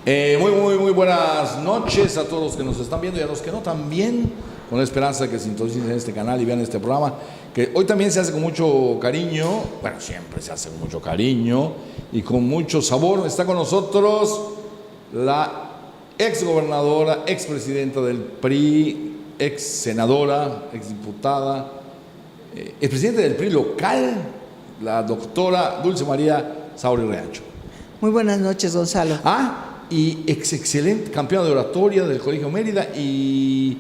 Muy buenas noches a todos los que nos están viendo y a los que no también, con la esperanza de que sintonicen este canal y vean este programa, que hoy también se hace con mucho cariño, bueno, siempre se hace con mucho cariño y con mucho sabor. Está con nosotros la ex gobernadora, ex presidenta del PRI, ex senadora, ex diputada, ex presidenta del PRI local, la doctora Dulce María Sauri Reacho. Muy buenas noches, Gonzalo. Y excelente campeona de oratoria del Colegio Mérida y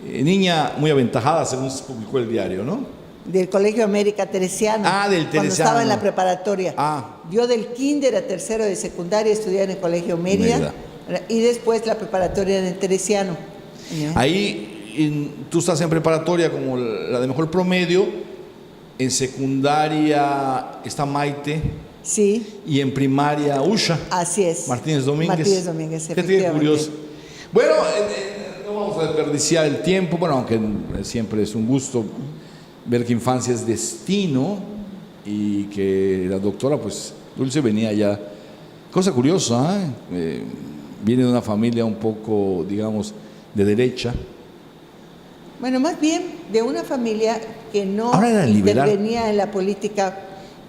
niña muy aventajada, según se publicó el diario, ¿no? Del Colegio América Teresiano. Del Teresiano. Cuando estaba en la preparatoria. Yo del kinder a tercero de secundaria estudié en el Colegio Mérida. Y después la preparatoria en el Teresiano. Ahí tú estás en preparatoria como la de mejor promedio. En secundaria está Maite. Sí. Y en primaria Usha. Así es. Martínez Domínguez. Martínez Domínguez, efectivamente. Qué curioso. Bueno, no vamos a desperdiciar el tiempo, bueno, aunque siempre es un gusto ver que infancia es destino y que la doctora, pues, Dulce venía ya. Cosa curiosa, viene de una familia un poco, digamos, de derecha. Bueno, más bien de una familia que no intervenía en la política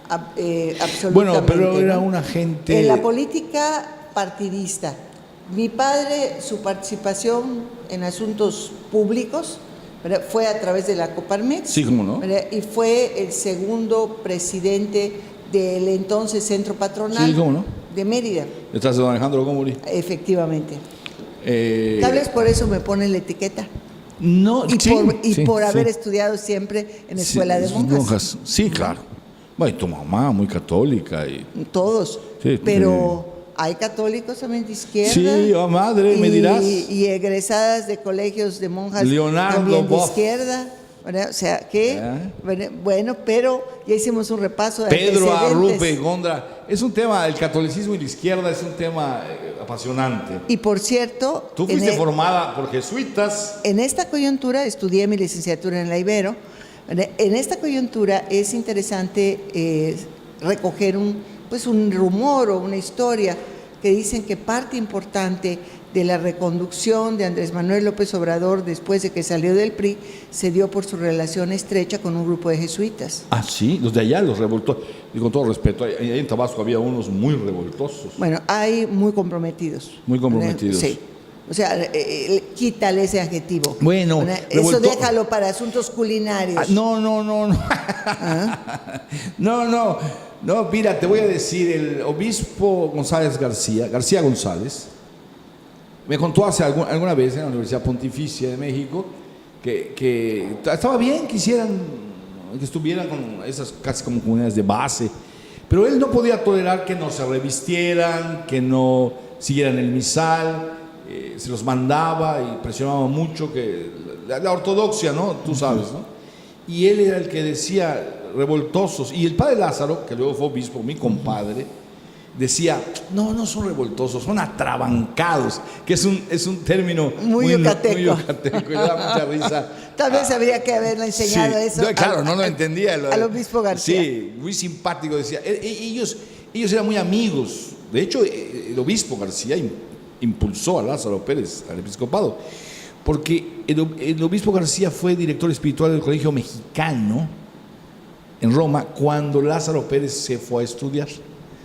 absolutamente. Bueno, pero era una gente... En la política partidista. Mi padre, su participación en asuntos públicos, ¿verdad?, fue a través de la Coparmex. Sí, ¿cómo no? ¿verdad?, y fue el segundo presidente del entonces Centro Patronal. Sí, ¿cómo no? De Mérida. Detrás de don Alejandro Gómez. Efectivamente. Tal vez por eso me ponen la etiqueta. No, por haber estudiado siempre en escuela de monjas. Sí, claro. Bueno, y tu mamá, muy católica. Todos. Sí, pero hay católicos también de izquierda. Sí, madre, me dirás. Y egresadas de colegios de monjas Leonardo también de Boff. izquierda. O sea, que, bueno, pero ya hicimos un repaso de Pedro antecedentes. Arrupe Gondra. Es un tema, el catolicismo y la izquierda es un tema apasionante. Y por cierto... Tú fuiste formada por jesuitas. En esta coyuntura estudié mi licenciatura en la Ibero. En esta coyuntura es interesante recoger un rumor o una historia que dicen que parte importante de la reconducción de Andrés Manuel López Obrador después de que salió del PRI se dio por su relación estrecha con un grupo de jesuitas. Sí, los de allá, los revoltosos. Y con todo respeto, ahí en Tabasco había unos muy revoltosos. Bueno, hay muy comprometidos. Muy comprometidos. Sí. O sea, quítale ese adjetivo. Bueno, eso déjalo para asuntos culinarios. No. No, mira, te voy a decir, el obispo García González, me contó hace alguna vez en la Universidad Pontificia de México que estaba bien que estuvieran con esas casi como comunidades de base, pero él no podía tolerar que no se revistieran, que no siguieran el misal. Se los mandaba y presionaba mucho que la ortodoxia, ¿no? Tú sabes, ¿no? Y él era el que decía revoltosos. Y el padre Lázaro, que luego fue obispo, mi compadre, decía, no son revoltosos, son atrabancados, que es un término muy yucateco. Y le da mucha risa. Tal vez habría que haberle enseñado eso. Claro, no lo entendía. Al obispo García. Sí, muy simpático, decía. Ellos eran muy amigos. De hecho, el obispo García impulsó a Lázaro Pérez al episcopado, porque el obispo García fue director espiritual del Colegio Mexicano en Roma cuando Lázaro Pérez se fue a estudiar.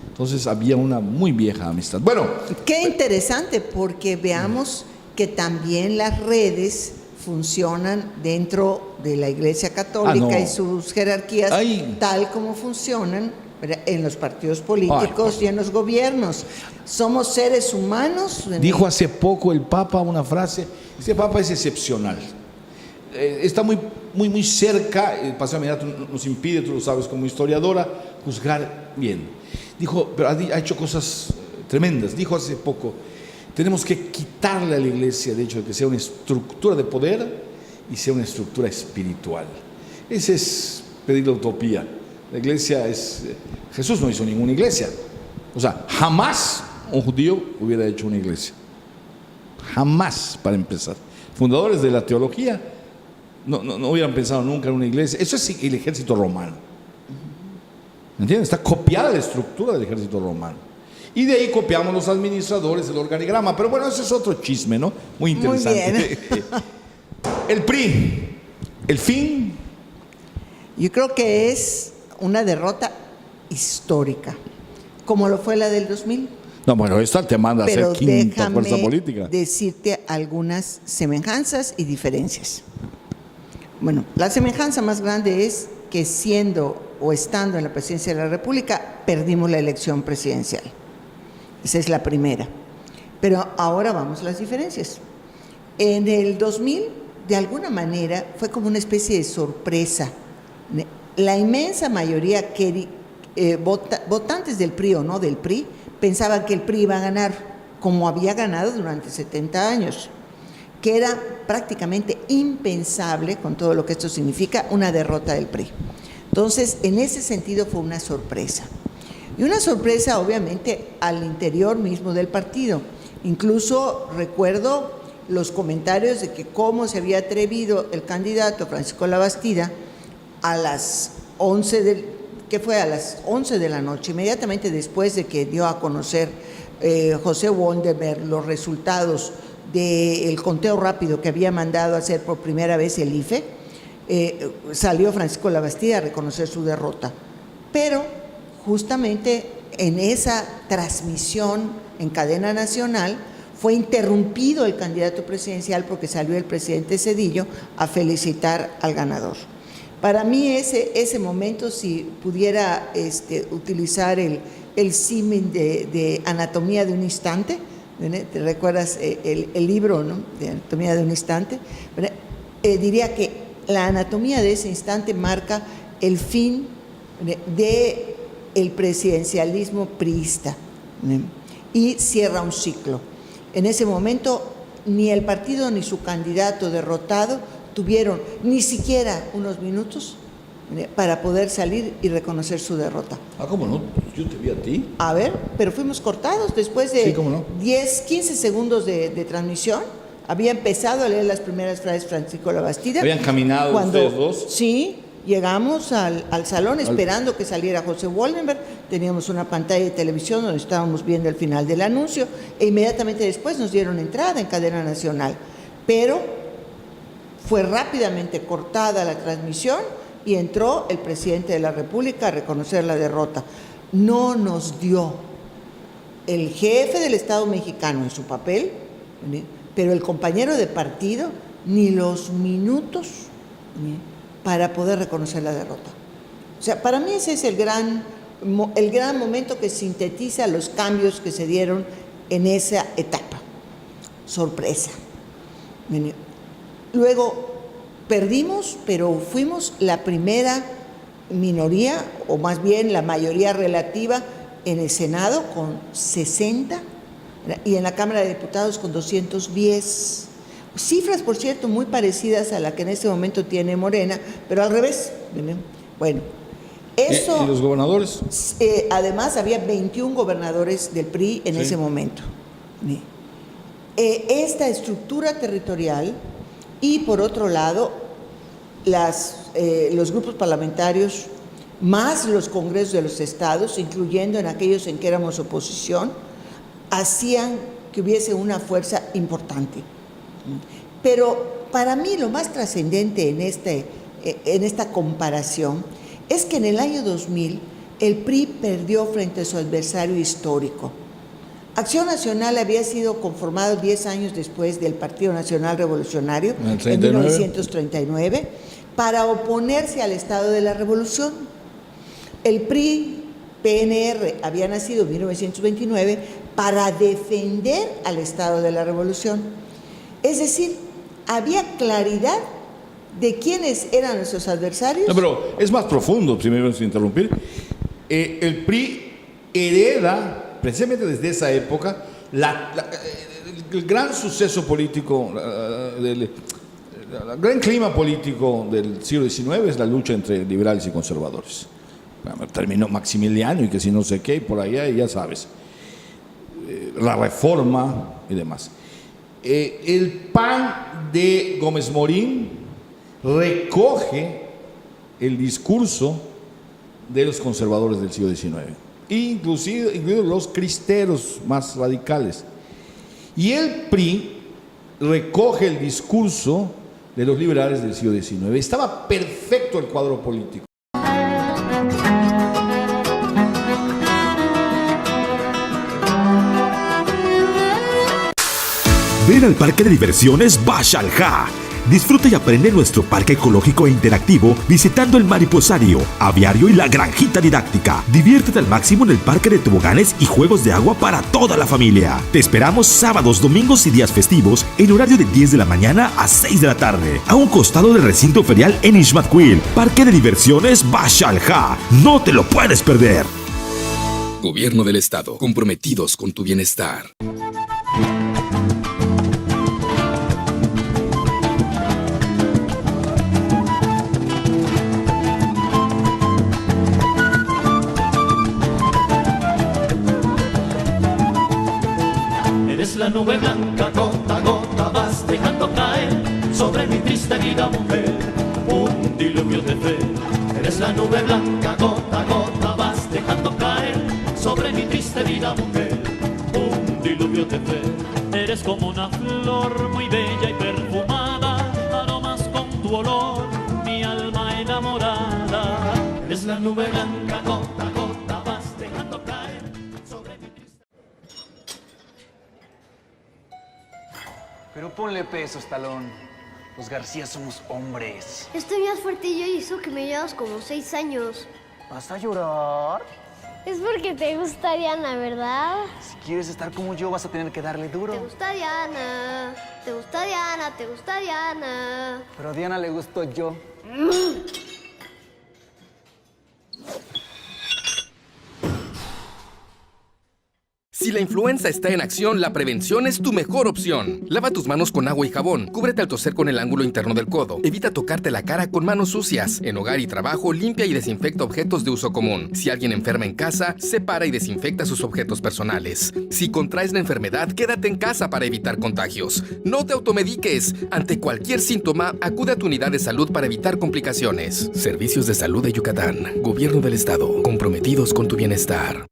Entonces había una muy vieja amistad. Bueno, qué interesante, porque veamos que también las redes funcionan dentro de la Iglesia Católica y sus jerarquías, tal como funcionan en los partidos políticos y en los gobiernos. Somos seres humanos. Dijo hace poco el Papa una frase. Este Papa es excepcional. Está muy cerca. El Paseo Minato nos impide, tú lo sabes como historiadora, juzgar bien. Dijo, pero ha hecho cosas tremendas. Dijo hace poco, tenemos que quitarle a la Iglesia el hecho de que sea una estructura de poder y sea una estructura espiritual. Ese es pedir la utopía. La iglesia es... Jesús no hizo ninguna iglesia. O sea, jamás un judío hubiera hecho una iglesia. Jamás, para empezar. Fundadores de la teología no hubieran pensado nunca en una iglesia. Eso es el ejército romano. ¿Entiendes? Está copiada la estructura del ejército romano. Y de ahí copiamos los administradores del organigrama. Pero bueno, ese es otro chisme, ¿no? Muy interesante. Muy bien. El PRI, el fin. Yo creo que es una derrota histórica, como lo fue la del 2000. No, bueno, esta te manda a ser Pero quinta fuerza déjame política. decirte algunas semejanzas y diferencias. Bueno, la semejanza más grande es que siendo o estando en la presidencia de la República, perdimos la elección presidencial. Esa es la primera. Pero ahora vamos a las diferencias. En el 2000, de alguna manera, fue como una especie de sorpresa. La inmensa mayoría votantes del PRI o no del PRI pensaban que el PRI iba a ganar, como había ganado durante 70 años, que era prácticamente impensable, con todo lo que esto significa, una derrota del PRI. Entonces, en ese sentido fue una sorpresa. Y una sorpresa, obviamente, al interior mismo del partido. Incluso recuerdo los comentarios de que cómo se había atrevido el candidato Francisco Labastida a las 11 de la noche, inmediatamente después de que dio a conocer José Woldenberg los resultados del conteo rápido que había mandado a hacer por primera vez el IFE, salió Francisco Labastida a reconocer su derrota. Pero justamente en esa transmisión en cadena nacional fue interrumpido el candidato presidencial porque salió el presidente Zedillo a felicitar al ganador. Para mí ese momento, si pudiera utilizar el símil de Anatomía de un instante, ¿te recuerdas el libro, ¿no?, de Anatomía de un instante? Diría que la anatomía de ese instante marca el fin del presidencialismo priista y cierra un ciclo. En ese momento ni el partido ni su candidato derrotado tuvieron ni siquiera unos minutos para poder salir y reconocer su derrota. Ah, ¿cómo no? Yo te vi a ti. A ver, pero fuimos cortados después de Sí, ¿cómo no? 10, 15 segundos de transmisión. Había empezado a leer las primeras frases Francisco Labastida. ¿Habían caminado ustedes dos? Sí, llegamos al salón esperando que saliera José Woldenberg. Teníamos una pantalla de televisión donde estábamos viendo el final del anuncio e inmediatamente después nos dieron entrada en cadena nacional. Pero fue rápidamente cortada la transmisión y entró el presidente de la República a reconocer la derrota. No nos dio el jefe del Estado mexicano en su papel, pero el compañero de partido ni los minutos para poder reconocer la derrota. O sea, para mí ese es el gran momento que sintetiza los cambios que se dieron en esa etapa. Sorpresa. Luego perdimos, pero fuimos la primera minoría, o más bien la mayoría relativa en el Senado con 60 y en la Cámara de Diputados con 210. Cifras, por cierto, muy parecidas a la que en este momento tiene Morena, pero al revés. Bueno, eso... ¿Y los gobernadores? Además, había 21 gobernadores del PRI en ese momento. Esta estructura territorial y, por otro lado, los grupos parlamentarios, más los congresos de los estados, incluyendo en aquellos en que éramos oposición, hacían que hubiese una fuerza importante. Pero para mí lo más trascendente en esta comparación es que en el año 2000 el PRI perdió frente a su adversario histórico. Acción Nacional había sido conformado 10 años después del Partido Nacional Revolucionario, en 1939, para oponerse al Estado de la Revolución. El PRI-PNR había nacido en 1929 para defender al Estado de la Revolución. Es decir, había claridad de quiénes eran nuestros adversarios. No, pero es más profundo, primero sin interrumpir. El PRI hereda, precisamente desde esa época, el gran suceso político, el gran clima político del siglo XIX es la lucha entre liberales y conservadores. Bueno, terminó Maximiliano y que si no sé qué, y por allá, ya sabes. La reforma y demás. El PAN de Gómez Morín recoge el discurso de los conservadores del siglo XIX. incluidos los cristeros más radicales. Y el PRI recoge el discurso de los liberales del siglo XIX. Estaba perfecto el cuadro político. Ven al parque de diversiones Bashalja. Disfruta y aprende en nuestro parque ecológico e interactivo visitando el mariposario, aviario y la granjita didáctica. Diviértete al máximo en el parque de toboganes y juegos de agua para toda la familia. Te esperamos sábados, domingos y días festivos en horario de 10 de la mañana a 6 de la tarde, a un costado del recinto ferial en Ixmatquil. Parque de diversiones Bashalja. No te lo puedes perder. Gobierno del Estado, comprometidos con tu bienestar. Eres la nube blanca, gota a gota vas dejando caer sobre mi triste vida, mujer, un diluvio de fe. Eres la nube blanca, gota a gota vas dejando caer sobre mi triste vida, mujer, un diluvio de fe. Eres como una flor muy bella y perfumada, aromas con tu olor, mi alma enamorada. Eres la nube blanca, gota a gota vas dejando caer sobre mi triste. Pero ponle peso, Estalón. Los García somos hombres. Estoy más fuerte yo y eso que me llevas como 6 años. ¿Vas a llorar? Es porque te gusta Diana, ¿verdad? Si quieres estar como yo, vas a tener que darle duro. Te gusta Diana, te gusta Diana, te gusta Diana. Pero a Diana le gustó yo. Si la influenza está en acción, la prevención es tu mejor opción. Lava tus manos con agua y jabón. Cúbrete al toser con el ángulo interno del codo. Evita tocarte la cara con manos sucias. En hogar y trabajo, limpia y desinfecta objetos de uso común. Si alguien enferma en casa, separa y desinfecta sus objetos personales. Si contraes la enfermedad, quédate en casa para evitar contagios. No te automediques. Ante cualquier síntoma, acude a tu unidad de salud para evitar complicaciones. Servicios de Salud de Yucatán. Gobierno del Estado. Comprometidos con tu bienestar.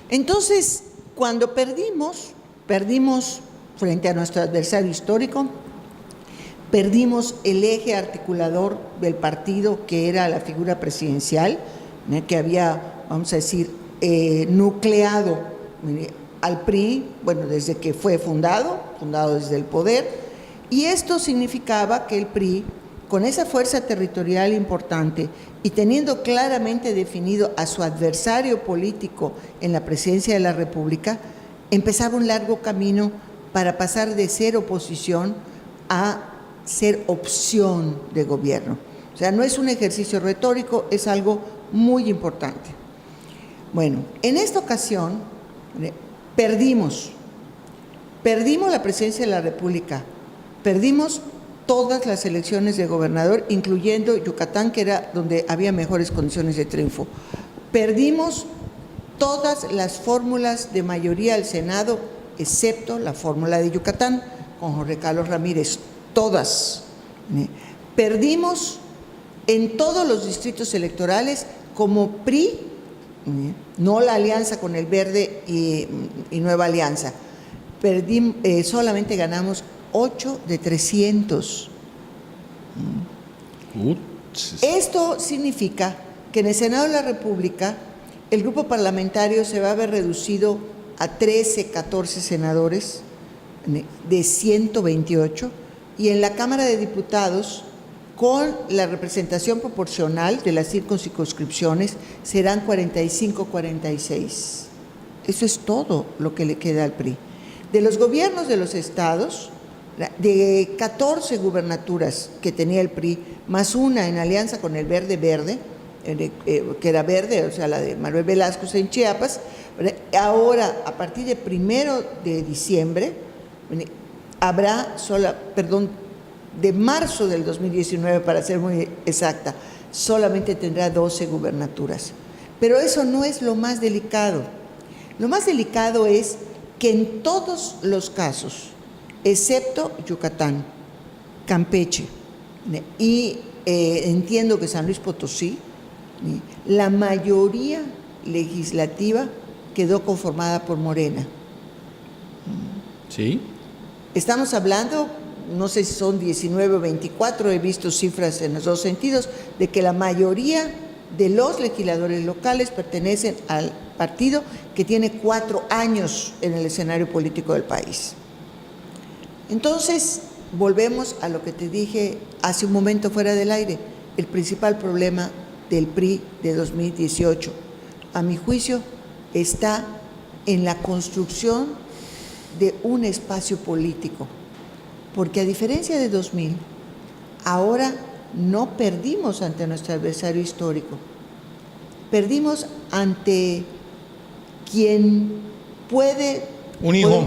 Entonces, cuando perdimos frente a nuestro adversario histórico, perdimos el eje articulador del partido, que era la figura presidencial, que había, vamos a decir, nucleado al PRI, bueno, desde que fue fundado desde el poder, y esto significaba que el PRI, con esa fuerza territorial importante y teniendo claramente definido a su adversario político en la presidencia de la República, empezaba un largo camino para pasar de ser oposición a ser opción de gobierno. O sea, no es un ejercicio retórico, es algo muy importante. Bueno, en esta ocasión perdimos la presidencia de la República, perdimos todas las elecciones de gobernador, incluyendo Yucatán, que era donde había mejores condiciones de triunfo. Perdimos todas las fórmulas de mayoría al Senado, excepto la fórmula de Yucatán, con Jorge Carlos Ramírez, todas. Perdimos en todos los distritos electorales como PRI, no la alianza con el Verde y Nueva Alianza. Solamente ganamos 8 de 300. Esto significa que en el Senado de la República el grupo parlamentario se va a ver reducido a 13, 14 senadores de 128, y en la Cámara de Diputados, con la representación proporcional de las circunscripciones, serán 45, 46. Eso es todo lo que le queda al PRI. De los gobiernos de los estados, de 14 gubernaturas que tenía el PRI, más una en alianza con el Verde, que era verde, o sea, la de Manuel Velasco en Chiapas, ahora, a partir de 1 de diciembre, de marzo del 2019, para ser muy exacta, solamente tendrá 12 gubernaturas. Pero eso no es lo más delicado. Lo más delicado es que en todos los casos excepto Yucatán, Campeche y entiendo que San Luis Potosí, la mayoría legislativa quedó conformada por Morena. Sí. Estamos hablando, no sé si son 19 o 24, he visto cifras en los dos sentidos, de que la mayoría de los legisladores locales pertenecen al partido que tiene 4 años en el escenario político del país. Entonces, volvemos a lo que te dije hace un momento fuera del aire, el principal problema del PRI de 2018, a mi juicio, está en la construcción de un espacio político, porque a diferencia de 2000, ahora no perdimos ante nuestro adversario histórico, perdimos ante quien puede... Un hijo.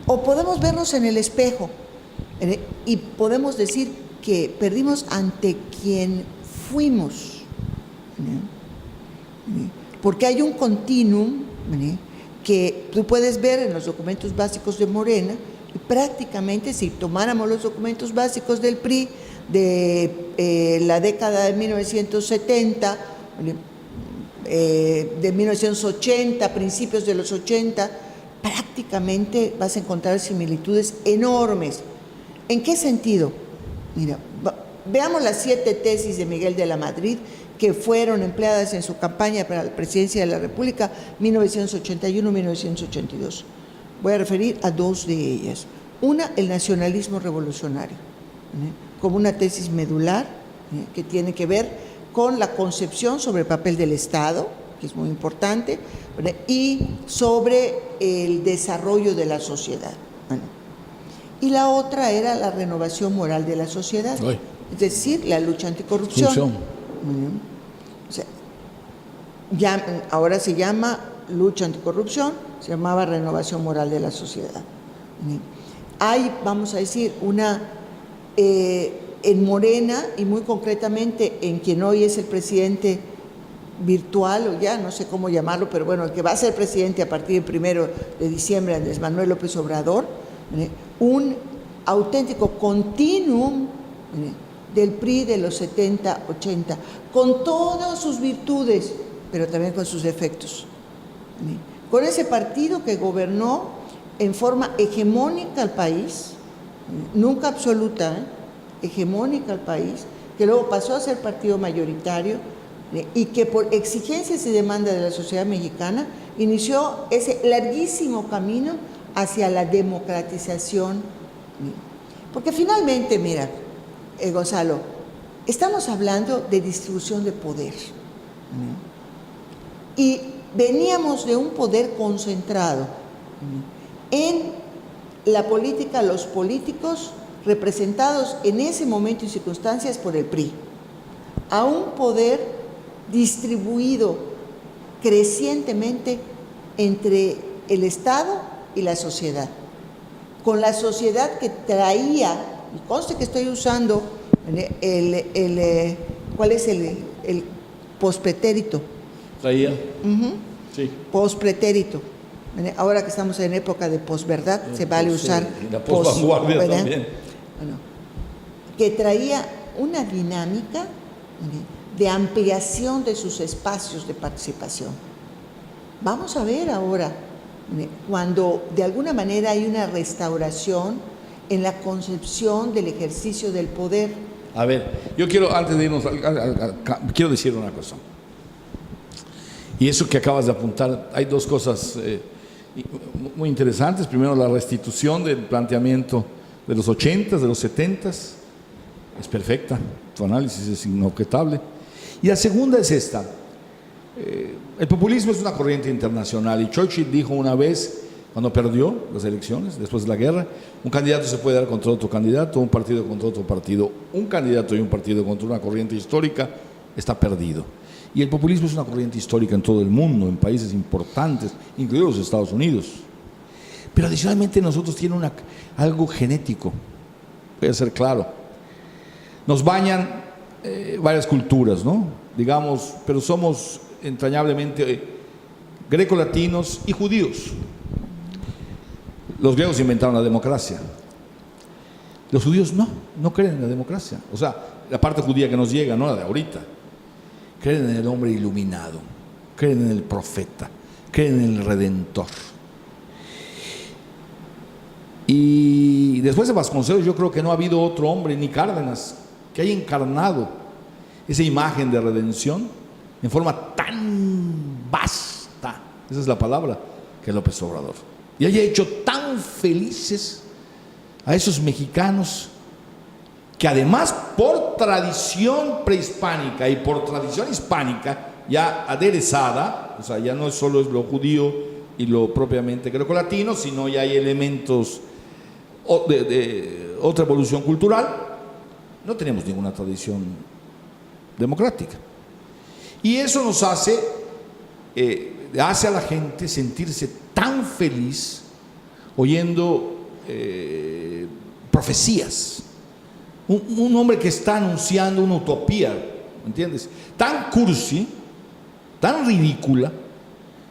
O podemos vernos en el espejo y podemos decir que perdimos ante quien fuimos, porque hay un continuum que tú puedes ver en los documentos básicos de Morena, y prácticamente si tomáramos los documentos básicos del PRI de la década de 1970, de 1980, principios de los 80, prácticamente vas a encontrar similitudes enormes. ¿En qué sentido? Mira, veamos las 7 tesis de Miguel de la Madrid que fueron empleadas en su campaña para la presidencia de la República 1981-1982. Voy a referir a 2 de ellas. Una, el nacionalismo revolucionario, como una tesis medular que tiene que ver con la concepción sobre el papel del Estado, que es muy importante, y sobre el desarrollo de la sociedad. Y la otra era la renovación moral de la sociedad, es decir, la lucha anticorrupción. O sea, ahora se llama lucha anticorrupción, se llamaba renovación moral de la sociedad. Hay, vamos a decir, en Morena, y muy concretamente en quien hoy es el presidente virtual, o ya no sé cómo llamarlo, pero bueno, el que va a ser presidente a partir del 1 de diciembre, Andrés Manuel López Obrador, un auténtico continuum del PRI de los 70, 80, con todas sus virtudes, pero también con sus defectos. Con ese partido que gobernó en forma hegemónica al país, nunca absoluta, hegemónica al país, que luego pasó a ser partido mayoritario y que por exigencias y demandas de la sociedad mexicana inició ese larguísimo camino hacia la democratización. Porque finalmente, mira, Gonzalo, estamos hablando de distribución de poder. Y veníamos de un poder concentrado en la política, los políticos representados en ese momento y circunstancias por el PRI, a un poder distribuido crecientemente entre el Estado y la sociedad, con la sociedad que traía, y conste que estoy usando ¿cuál es el pospretérito? Traía. Sí. Pospretérito. Ahora que estamos en época de posverdad, se vale usar la posvanguardia también. Bueno, que traía una dinámica de ampliación de sus espacios de participación. Vamos a ver ahora, cuando de alguna manera hay una restauración en la concepción del ejercicio del poder. A ver, yo quiero, antes de irnos, quiero decir una cosa. Y eso que acabas de apuntar, hay 2 cosas muy interesantes. Primero, la restitución del planteamiento de los 80s, de los 70s. Es perfecta, tu análisis es inobjetable. Y la segunda es esta. El populismo es una corriente internacional y Churchill dijo una vez, cuando perdió las elecciones, después de la guerra, un candidato se puede dar contra otro candidato, un partido contra otro partido. Un candidato y un partido contra una corriente histórica está perdido. Y el populismo es una corriente histórica en todo el mundo, en países importantes, incluidos los Estados Unidos. Pero adicionalmente nosotros tiene algo genético, voy a ser claro. Nos bañan varias culturas, ¿no? Digamos, pero somos entrañablemente grecolatinos y judíos. los griegos inventaron la democracia. Los judíos no creen en la democracia. O sea, la parte judía que nos llega, no la de ahorita. Creen en el hombre iluminado, creen en el profeta, creen en el redentor. Y después de Vasconcelos yo creo que no ha habido otro hombre, ni Cárdenas, que haya encarnado esa imagen de redención en forma tan vasta, esa es la palabra, que López Obrador. Y haya hecho tan felices a esos mexicanos que además por tradición prehispánica y por tradición hispánica ya aderezada, o sea, ya no solo es lo judío y lo propiamente grecolatino, sino ya hay elementos de otra evolución cultural, no tenemos ninguna tradición democrática. Y eso nos hace a la gente sentirse tan feliz oyendo profecías. Un hombre que está anunciando una utopía, ¿me entiendes? Tan cursi, tan ridícula.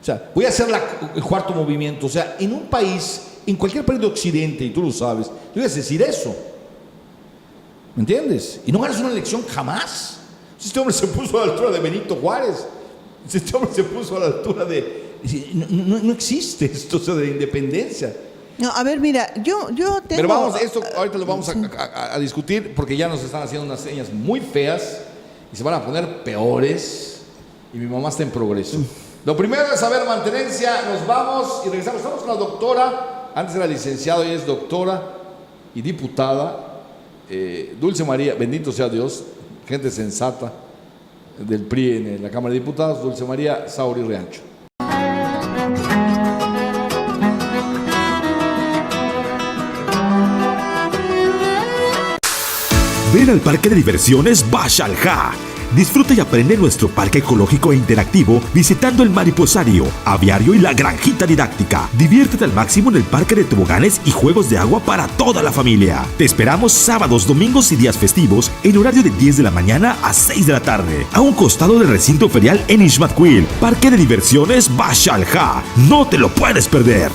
O sea, voy a hacer el cuarto movimiento. O sea, en un país, en cualquier país de Occidente, y tú lo sabes, tú ibas a decir eso. ¿Me entiendes? Y no ganas una elección jamás. Este hombre se puso a la altura de Benito Juárez. Este hombre se puso a la altura de... No existe esto, o sea, de independencia. No, a ver, mira, yo tengo... Pero vamos, esto ahorita lo vamos a discutir porque ya nos están haciendo unas señas muy feas y se van a poner peores y mi mamá está en progreso. Lo primero es saber mantenencia, nos vamos y regresamos. Estamos con la doctora, antes era licenciado y es doctora y diputada, Dulce María, bendito sea Dios, gente sensata del PRI en la Cámara de Diputados, Dulce María Sauri Riancho. Ven al parque de diversiones Bashalja. Disfruta y aprende nuestro parque ecológico e interactivo visitando el mariposario, aviario y la granjita didáctica. Diviértete al máximo en el parque de toboganes y juegos de agua para toda la familia. Te esperamos sábados, domingos y días festivos en horario de 10 de la mañana a 6 de la tarde, a un costado del recinto ferial en Ixmatquil. Parque de diversiones Bashalja. No te lo puedes perder.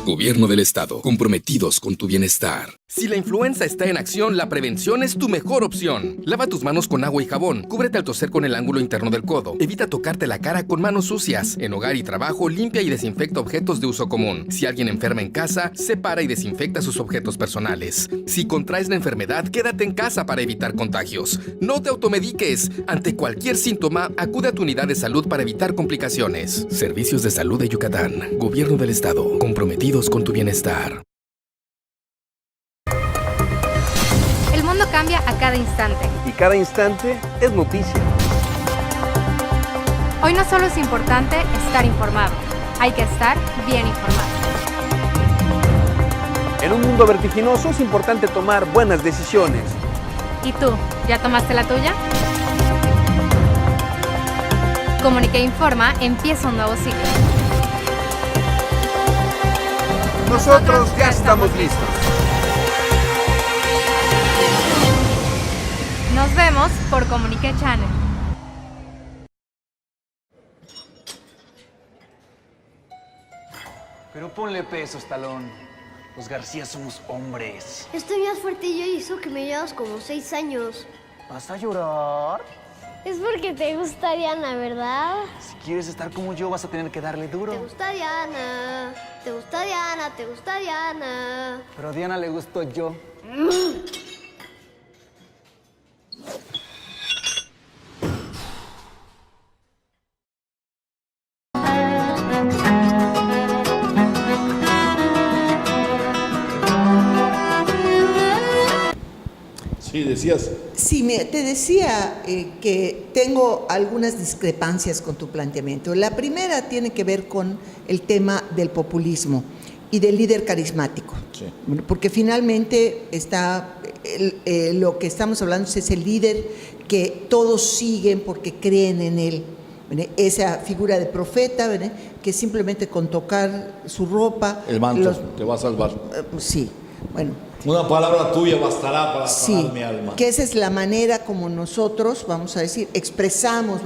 Gobierno del Estado, comprometidos con tu bienestar. Si la influenza está en acción, la prevención es tu mejor opción. Lava tus manos con agua y jabón. Cúbrete al toser con el ángulo interno del codo. Evita tocarte la cara con manos sucias. En hogar y trabajo, limpia y desinfecta objetos de uso común. Si alguien enferma en casa, separa y desinfecta sus objetos personales. Si contraes la enfermedad, quédate en casa para evitar contagios. No te automediques. Ante cualquier síntoma, acude a tu unidad de salud para evitar complicaciones. Servicios de Salud de Yucatán. Gobierno del Estado. Comprometidos con tu bienestar. El mundo cambia a cada instante. Y cada instante es noticia. Hoy no solo es importante estar informado, hay que estar bien informado. En un mundo vertiginoso es importante tomar buenas decisiones. ¿Y tú, ya tomaste la tuya? Comunique Informa empieza un nuevo ciclo. Nosotros ya estamos listos. Nos vemos por Comunique Channel. Pero ponle pesos, Talón. Los García somos hombres. Estoy más fuerte yo y eso que me llevas como 6 años. ¿Vas a llorar? Es porque te gusta Diana, ¿verdad? Si quieres estar como yo, vas a tener que darle duro. Te gusta Diana, te gusta Diana, te gusta Diana. Pero a Diana le gusto yo. Sí, decías. Sí, te decía que tengo algunas discrepancias con tu planteamiento. La primera tiene que ver con el tema del populismo y del líder carismático. Sí. Porque finalmente lo que estamos hablando es el líder que todos siguen porque creen en él. Esa figura de profeta, ¿verdad? Que simplemente con tocar su ropa... El manto te va a salvar. Sí, bueno... Una palabra tuya bastará para sí, sanar mi alma. Que esa es la manera como nosotros, vamos a decir, expresamos,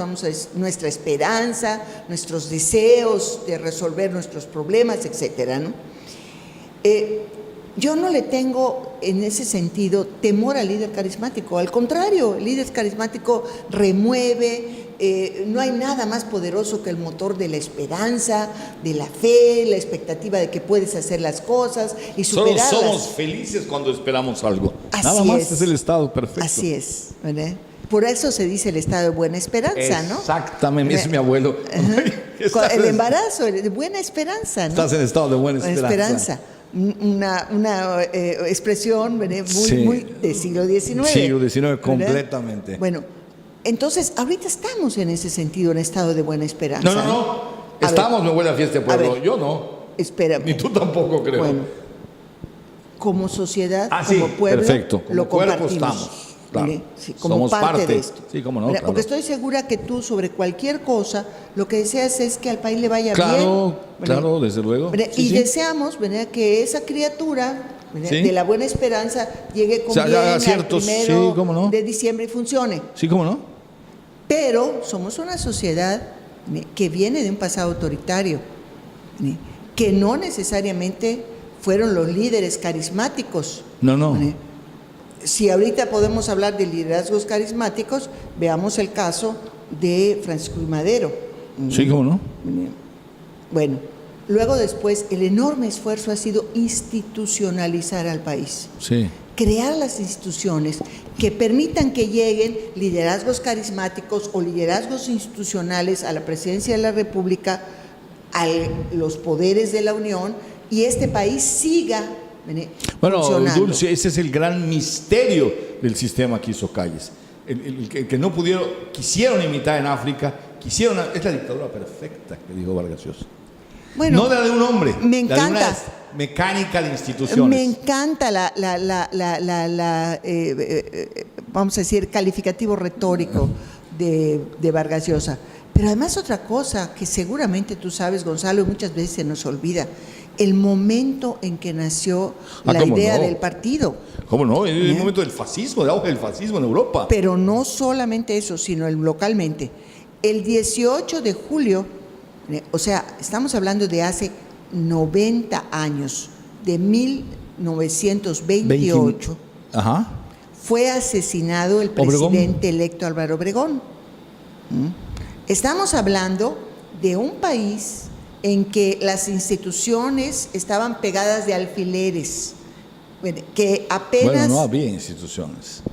nuestra esperanza, nuestros deseos de resolver nuestros problemas, etcétera, ¿no? Yo no le tengo en ese sentido temor al líder carismático, al contrario, el líder carismático remueve, no hay nada más poderoso que el motor de la esperanza, de la fe, la expectativa de que puedes hacer las cosas y superarlas. Solo somos felices cuando esperamos algo. Así Nada más es el estado perfecto. Así es, ¿verdad? Por eso se dice el estado de buena esperanza, ¿no? Exactamente, es mi abuelo. El embarazo, de buena esperanza, ¿no? Estás en estado de buena esperanza. Una expresión muy del siglo XIX. Siglo XIX, completamente. Bueno, entonces, ahorita estamos en ese sentido, en estado de buena esperanza. No. Estamos, mi abuela, fiesta de pueblo. Yo no. Espérame. Ni tú tampoco, creo. Bueno, como sociedad, como pueblo, perfecto. Como lo compartimos. Estamos. Claro. Sí, como somos parte de esto. Sí, cómo no. Mira, claro. porque estoy segura que tú, sobre cualquier cosa, lo que deseas es que al país le vaya bien. Claro, desde luego. Y deseamos, ¿verdad?, que esa criatura de la buena esperanza llegue con bien al 1 de diciembre y funcione. Sí, cómo no. Pero somos una sociedad que viene de un pasado autoritario, que no necesariamente fueron los líderes carismáticos. No. Si ahorita podemos hablar de liderazgos carismáticos, veamos el caso de Francisco I. Madero. Sí, cómo no. Bueno, luego después el enorme esfuerzo ha sido institucionalizar al país. Sí. Crear las instituciones que permitan que lleguen liderazgos carismáticos o liderazgos institucionales a la presidencia de la República, a los poderes de la Unión, y este país siga funcionando. Dulce, ese es el gran misterio del sistema que hizo Calles. El que no quisieron imitar en África, es la dictadura perfecta que dijo Vargas Llosa. Bueno, no de la de un hombre, me encanta. La de una mecánica de instituciones. Me encanta vamos a decir, calificativo retórico de Vargas Llosa. Pero además otra cosa que seguramente tú sabes, Gonzalo, y muchas veces se nos olvida, el momento en que nació la idea del partido. ¿Cómo no? El momento del fascismo, del auge del fascismo en Europa. Pero no solamente eso, sino localmente. El 18 de julio, o sea, estamos hablando de hace 90 años, de 1928, fue asesinado el presidente electo Álvaro Obregón. Estamos hablando de un país en que las instituciones estaban pegadas de alfileres, que apenas... no había instituciones.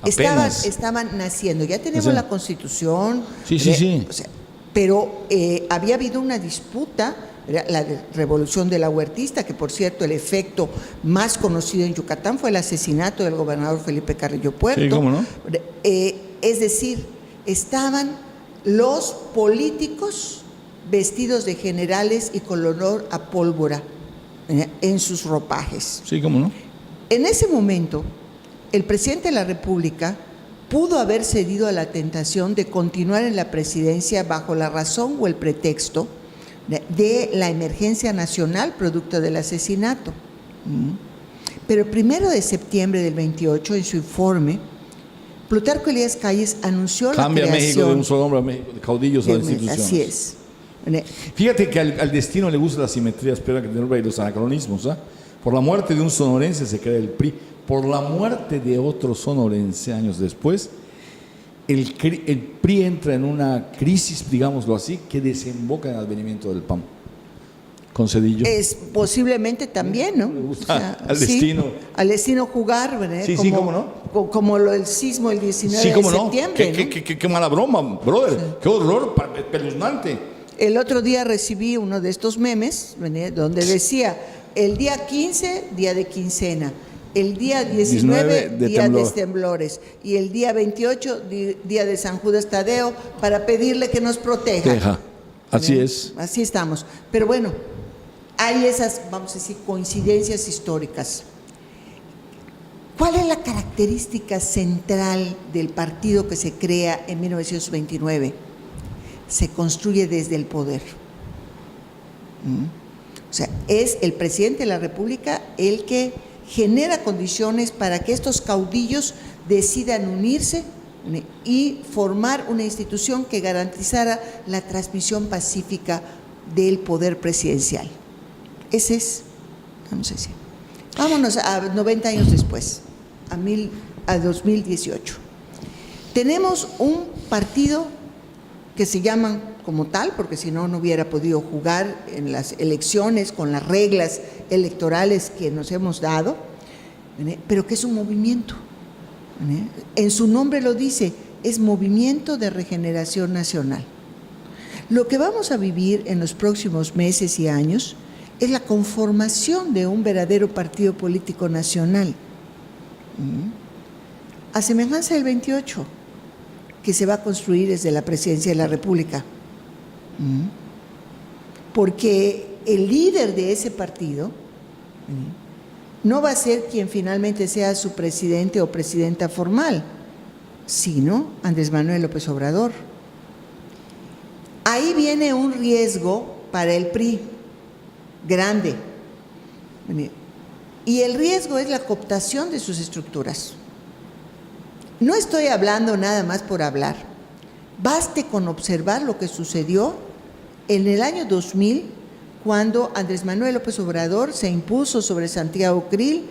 Estaban naciendo. Ya tenemos la Constitución. Sí. O sea, pero había habido una disputa, la revolución de la Huertista, que por cierto el efecto más conocido en Yucatán fue el asesinato del gobernador Felipe Carrillo Puerto. Sí, ¿cómo no? Es decir, estaban los políticos vestidos de generales y con olor a pólvora en sus ropajes. Sí, cómo no. En ese momento, el presidente de la República pudo haber cedido a la tentación de continuar en la presidencia bajo la razón o el pretexto de la emergencia nacional producto del asesinato. Pero el 1 de septiembre del 28, en su informe, Plutarco Elías Calles anunció la creación... Cambia México de un solo hombre a México, de caudillos a las instituciones. Así es. Fíjate que al destino le gusta la simetría, espera que tenga los anacronismos. Por la muerte de un sonorense se crea el PRI. Por la muerte de otro sonorense años después, el PRI entra en una crisis, digámoslo así, que desemboca en el advenimiento del PAN. Con Zedillo. Es posiblemente también, ¿no? Le gusta al destino. Al destino jugar, ¿verdad? Sí, cómo no. Como lo del sismo el 19 de septiembre. Qué mala broma, brother. Sí. Qué horror espeluznante. El otro día recibí uno de estos memes, ¿verdad?, donde decía, el día 15, día de quincena. El día 19 día de temblores. Y el día 28, día de San Judas Tadeo, para pedirle que nos proteja. Así es. Así estamos. Pero bueno, hay esas, vamos a decir, coincidencias históricas. ¿Cuál es la característica central del partido que se crea en 1929? Se construye desde el poder. O sea, es el presidente de la República el que genera condiciones para que estos caudillos decidan unirse y formar una institución que garantizara la transmisión pacífica del poder presidencial. Ese es, vamos a decir, Vámonos a 90 años después, a 2018. Tenemos un partido que se llaman como tal, porque si no, no hubiera podido jugar en las elecciones con las reglas electorales que nos hemos dado, pero que es un movimiento. En su nombre lo dice, es Movimiento de Regeneración Nacional. Lo que vamos a vivir en los próximos meses y años es la conformación de un verdadero partido político nacional, a semejanza del 28, que se va a construir desde la Presidencia de la República. Porque el líder de ese partido no va a ser quien finalmente sea su presidente o presidenta formal, sino Andrés Manuel López Obrador. Ahí viene un riesgo para el PRI grande, y el riesgo es la cooptación de sus estructuras. No estoy hablando nada más por hablar. Baste con observar lo que sucedió en el año 2000, cuando Andrés Manuel López Obrador se impuso sobre Santiago Krill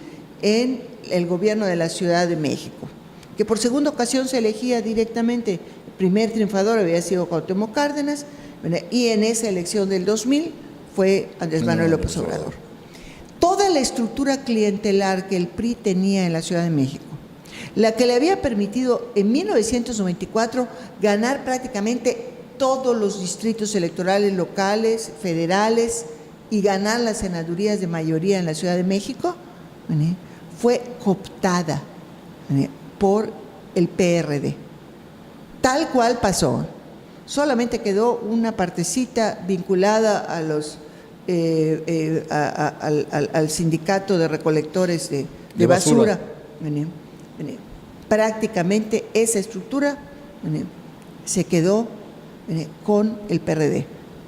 en el gobierno de la Ciudad de México, que por segunda ocasión se elegía directamente. El primer triunfador había sido Cuauhtémoc Cárdenas, y en esa elección del 2000 fue Andrés Manuel López Obrador. Toda la estructura clientelar que el PRI tenía en la Ciudad de México, la que le había permitido en 1994 ganar prácticamente todos los distritos electorales locales, federales, y ganar las senadurías de mayoría en la Ciudad de México, fue cooptada por el PRD. Tal cual pasó. Solamente quedó una partecita vinculada a los al sindicato de recolectores de basura. Prácticamente esa estructura se quedó con el PRD,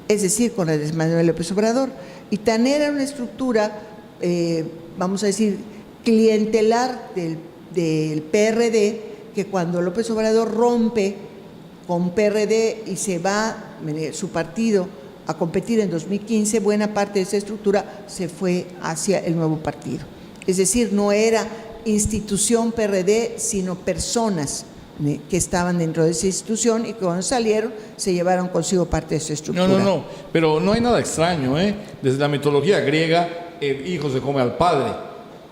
es decir, con Andrés Manuel López Obrador. Y tan era una estructura, vamos a decir, clientelar del PRD, que cuando López Obrador rompe con PRD y se va su partido a competir en 2015, buena parte de esa estructura se fue hacia el nuevo partido. Es decir, no era institución PRD, sino personas que estaban dentro de esa institución, y que cuando salieron se llevaron consigo parte de esa estructura. No, pero no hay nada extraño, Desde la mitología griega, el hijo se come al padre.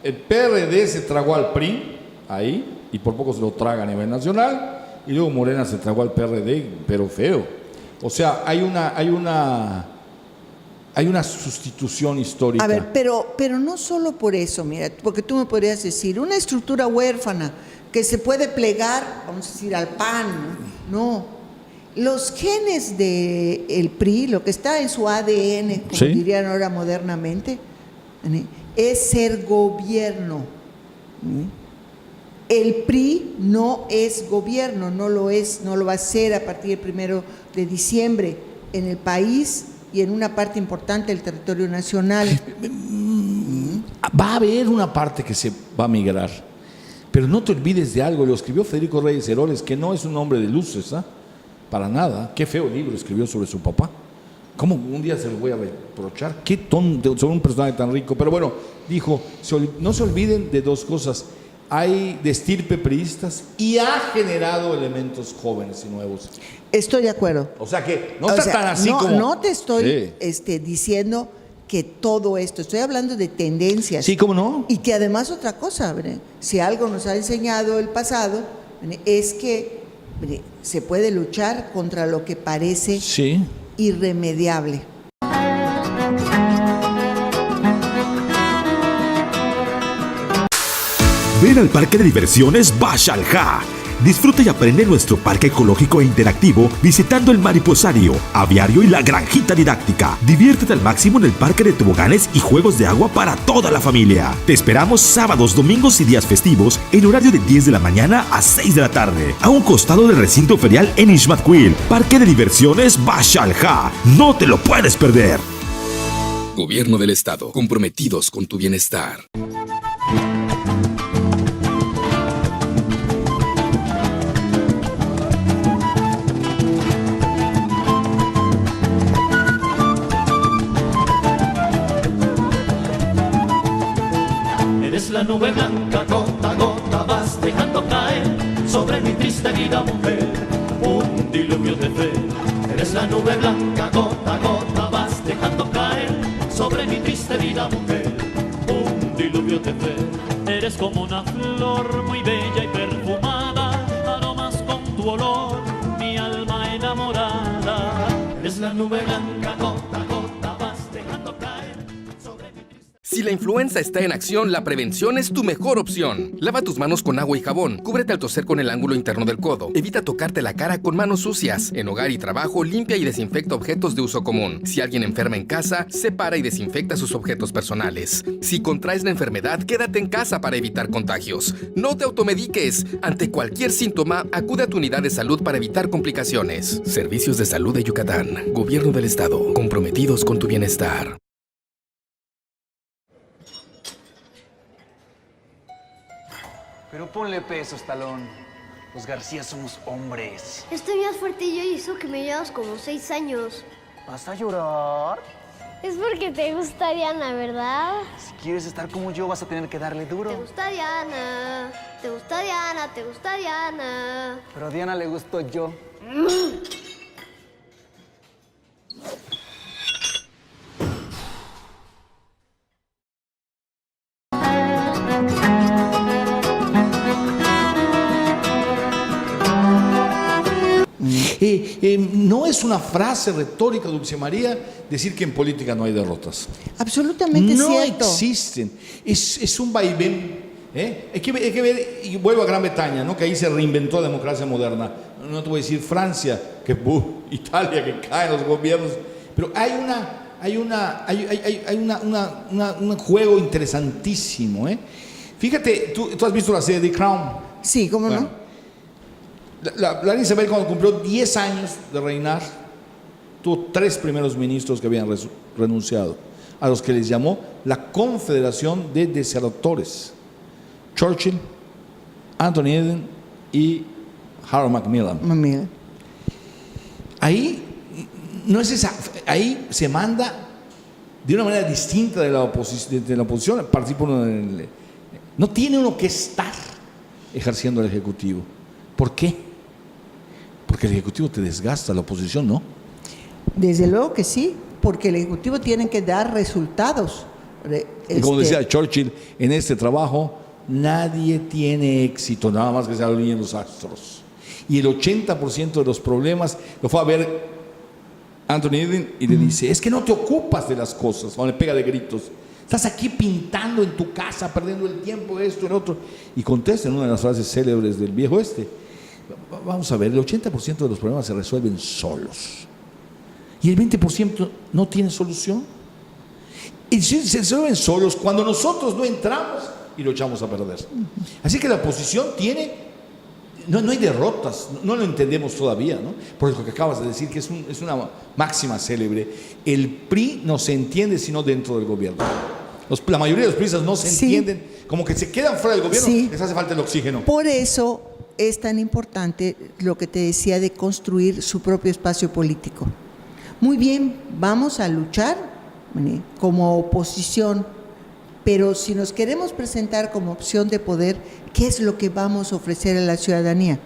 El PRD se tragó al PRI, ahí, y por poco se lo traga a nivel nacional, y luego Morena se tragó al PRD, pero feo. O sea, hay una sustitución histórica. A ver, pero no solo por eso, mira, porque tú me podrías decir, una estructura huérfana que se puede plegar, vamos a decir, al PAN, no. Los genes del PRI, lo que está en su ADN, como ¿sí? dirían ahora modernamente, es ser gobierno. El PRI no es gobierno, no lo es, no lo va a ser a partir del 1 de diciembre en el país y en una parte importante del territorio nacional. Va a haber una parte que se va a migrar, pero no te olvides de algo, lo escribió Federico Reyes Heroles, que no es un hombre de luces, para nada. Qué feo libro escribió sobre su papá. ¿Cómo un día se lo voy a reprochar? Qué tonto, sobre un personaje tan rico. Pero bueno, dijo, no se olviden de dos cosas. Hay de estirpe priistas y ha generado elementos jóvenes y nuevos. Estoy de acuerdo. O sea que no está tan así como... No te estoy diciendo que todo esto, estoy hablando de tendencias. Sí, ¿cómo no? Y que además otra cosa, si algo nos ha enseñado el pasado, es que se puede luchar contra lo que parece irremediable. Ven al parque de diversiones Bashalja. Disfruta y aprende en nuestro parque ecológico e interactivo visitando el mariposario, aviario y la granjita didáctica. Diviértete al máximo en el parque de toboganes y juegos de agua para toda la familia. Te esperamos sábados, domingos y días festivos en horario de 10 de la mañana a 6 de la tarde, a un costado del recinto ferial en Ixmatquil. Parque de diversiones Bashalja. No te lo puedes perder. Gobierno del Estado, comprometidos con tu bienestar. la nube blanca, gota a gota vas dejando caer sobre mi triste vida, mujer, un diluvio de fe. Eres la nube blanca, gota a gota vas dejando caer sobre mi triste vida, mujer, un diluvio de fe. Eres como una flor muy bella y perfumada, aromas con tu olor, mi alma enamorada. Eres la nube blanca, gota a gota vas dejando caer sobre mi triste. Si la influenza está en acción, la prevención es tu mejor opción. Lava tus manos con agua y jabón. Cúbrete al toser con el ángulo interno del codo. Evita tocarte la cara con manos sucias. En hogar y trabajo, limpia y desinfecta objetos de uso común. Si alguien enferma en casa, separa y desinfecta sus objetos personales. Si contraes la enfermedad, quédate en casa para evitar contagios. No te automediques. Ante cualquier síntoma, acude a tu unidad de salud para evitar complicaciones. Servicios de Salud de Yucatán. Gobierno del Estado. Comprometidos con tu bienestar. Pero ponle peso, Talón. Los García somos hombres. Estoy más fuerte yo y eso que me llevas como 6 años. ¿Vas a llorar? Es porque te gusta Diana, ¿verdad? Si quieres estar como yo, vas a tener que darle duro. Te gusta Diana, te gusta Diana, te gusta Diana. Pero a Diana le gustó yo. No es una frase retórica, Dulce María, decir que en política no hay derrotas. Absolutamente No cierto. existen. Es un vaivén. Hay que ver, y vuelvo a Gran Bretaña, ¿no? Que ahí se reinventó la democracia moderna. No te voy a decir Francia, que Italia, que caen los gobiernos. Pero hay un juego interesantísimo. Fíjate, tú has visto la serie The Crown. Sí, ¿cómo Bueno, no? La reina Isabel, cuando cumplió 10 años de reinar, tuvo 3 primeros ministros que habían renunciado, a los que les llamó la Confederación de Desertores: Churchill, Anthony Eden y Harold Macmillan. Mira. Ahí no es esa, ahí se manda de una manera distinta de la oposición. Participa uno no tiene uno que estar ejerciendo el Ejecutivo. ¿Por qué? Porque el Ejecutivo te desgasta, la oposición no. Desde luego que sí, porque el Ejecutivo tiene que dar resultados. Y como decía Churchill, en este trabajo nadie tiene éxito, nada más que se alineen los astros. Y el 80% de los problemas lo fue a ver Anthony Eden y le dice: es que no te ocupas de las cosas. O le pega de gritos: estás aquí pintando en tu casa, perdiendo el tiempo, esto y lo otro. Y contesta en una de las frases célebres del viejo vamos a ver, el 80% de los problemas se resuelven solos. Y el 20% no tiene solución. Y se resuelven solos cuando nosotros no entramos y lo echamos a perder. Así que la oposición no hay derrotas, no lo entendemos todavía, ¿no? Por eso que acabas de decir, que es una máxima célebre. El PRI no se entiende sino dentro del gobierno. La mayoría de los priistas no se entienden, como que se quedan fuera del gobierno, les hace falta el oxígeno. Por eso es tan importante lo que te decía de construir su propio espacio político. Muy bien, vamos a luchar como oposición, pero si nos queremos presentar como opción de poder, ¿qué es lo que vamos a ofrecer a la ciudadanía?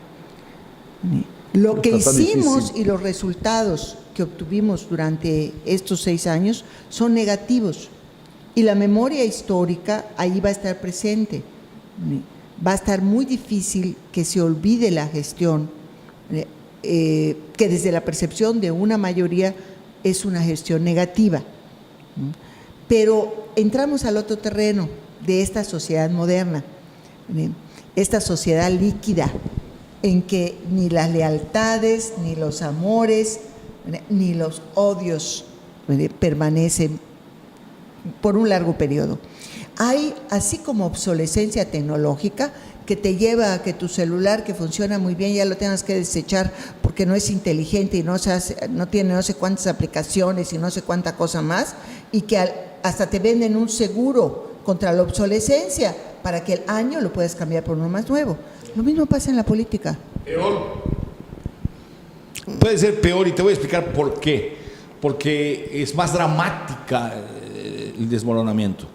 Lo que hicimos y los resultados que obtuvimos durante estos 6 años son negativos. Y la memoria histórica ahí va a estar presente. Va a estar muy difícil que se olvide la gestión, que desde la percepción de una mayoría es una gestión negativa. Pero entramos al otro terreno de esta sociedad moderna, esta sociedad líquida, en que ni las lealtades, ni los amores, ni los odios permanecen por un largo periodo. Hay, así como obsolescencia tecnológica, que te lleva a que tu celular, que funciona muy bien, ya lo tengas que desechar porque no es inteligente y no tiene no sé cuántas aplicaciones y no sé cuánta cosa más, y que hasta te venden un seguro contra la obsolescencia para que el año lo puedas cambiar por uno más nuevo. Lo mismo pasa en la política. Peor. Puede ser peor, y te voy a explicar por qué. Porque es más dramática el desmoronamiento.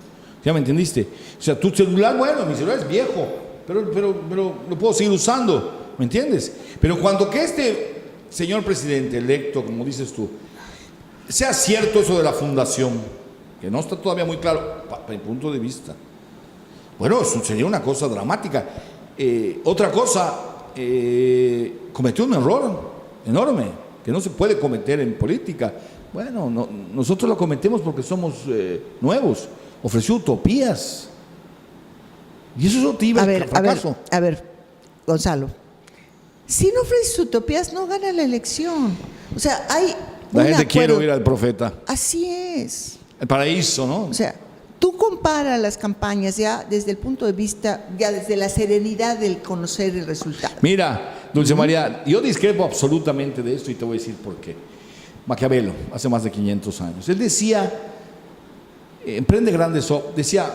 ¿Ya me entendiste? O sea, tu celular, bueno, mi celular es viejo, pero lo puedo seguir usando, ¿me entiendes? Pero cuando que este señor presidente electo, como dices tú, sea cierto eso de la fundación, que no está todavía muy claro, para mi punto de vista, bueno, eso sería una cosa dramática. Otra cosa, cometió un error enorme, que no se puede cometer en política. Bueno, nosotros lo cometemos porque somos nuevos. Ofreció utopías. Y eso es lo que iba al fracaso. A ver, Gonzalo. Si no ofreces utopías, no gana la elección. O sea, hay la gente quiere oír al profeta. Así es. El paraíso, ¿no? O sea, tú comparas las campañas ya desde el punto de vista, ya desde la serenidad del conocer el resultado. Mira, Dulce María, yo discrepo absolutamente de esto y te voy a decir por qué. Maquiavelo, hace más de 500 años, él decía, emprende grandes obras, decía,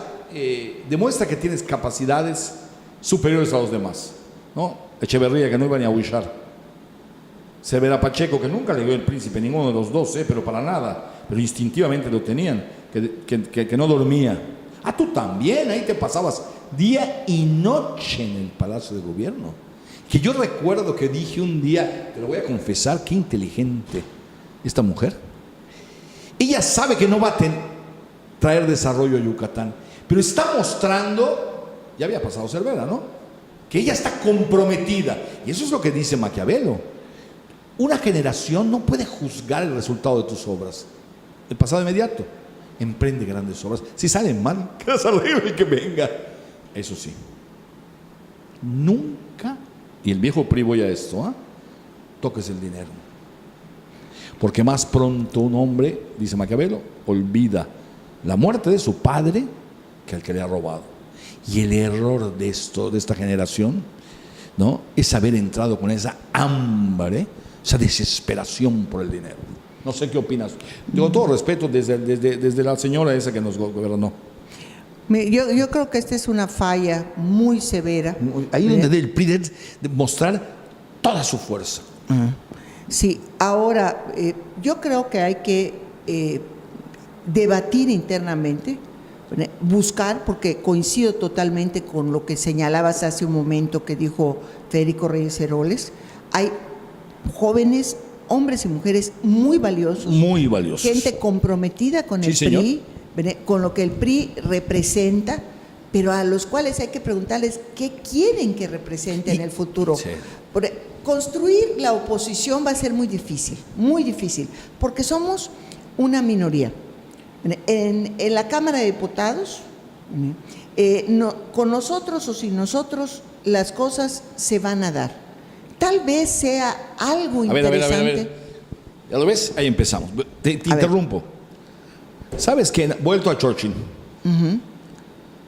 demuestra que tienes capacidades superiores a los demás, ¿no? Echeverría, que no iba ni a huichar. Severa Pacheco, que nunca le dio el príncipe, ninguno de los dos, pero para nada, pero instintivamente lo tenían, que no dormía. Ah, tú también, ahí te pasabas día y noche en el Palacio de Gobierno. Que yo recuerdo que dije un día, te lo voy a confesar, qué inteligente esta mujer. Ella sabe que no va a traer desarrollo a Yucatán, pero está mostrando, ya había pasado Cervera, ¿no? Que ella está comprometida. Y eso es lo que dice Maquiavelo. Una generación no puede juzgar el resultado de tus obras. El pasado inmediato. Emprende grandes obras. Si salen mal, que las arregle y que venga. Eso sí. Nunca, y el viejo PRI voy a esto, toques el dinero. Porque más pronto un hombre, dice Maquiavelo, olvida la muerte de su padre que al que le ha robado. Y el error de esta generación, ¿no?, es haber entrado con esa hambre, esa desesperación por el dinero. No sé qué opinas. Con todo respeto, desde la señora esa que nos gobernó. Yo creo que esta es una falla muy severa. Ahí donde debe el PRI de mostrar toda su fuerza. Sí, ahora yo creo que hay que debatir internamente, buscar, porque coincido totalmente con lo que señalabas hace un momento que dijo Federico Reyes Heroles. Hay jóvenes, hombres y mujeres muy valiosos. Muy valiosos. Gente comprometida con el PRI, con lo que el PRI representa, pero a los cuales hay que preguntarles qué quieren que represente en el futuro. Sí. Construir la oposición va a ser muy difícil, porque somos una minoría. En la Cámara de Diputados, con nosotros o sin nosotros, las cosas se van a dar. Tal vez sea algo interesante. A ver. ¿Ya lo ves? Ahí empezamos. Te interrumpo. ¿Sabes que vuelto a Churchill?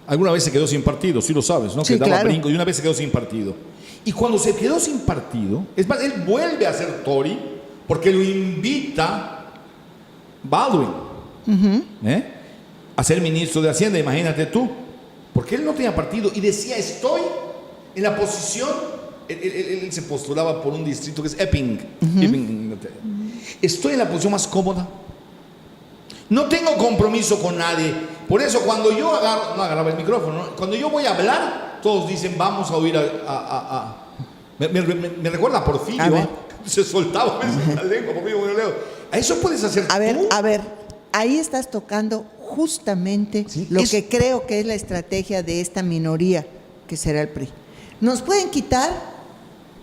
Alguna vez se quedó sin partido, sí lo sabes, ¿no? Sí, que daba claro. brinco y una vez se quedó sin partido. Y cuando se quedó sin partido, es más, él vuelve a ser Tory porque lo invita Baldwin a ser ministro de Hacienda, imagínate tú. Porque él no tenía partido y decía, estoy en la posición, él se postulaba por un distrito que es Epping. Estoy en la posición más cómoda. No tengo compromiso con nadie. Por eso cuando yo agarraba el micrófono, ¿no? Cuando yo voy a hablar, todos dicen, vamos a oír me recuerda a Porfirio, se soltaba la lengua, a eso puedes hacer tú. A ver, ahí estás tocando justamente lo que creo que es la estrategia de esta minoría que será el PRI. Nos pueden quitar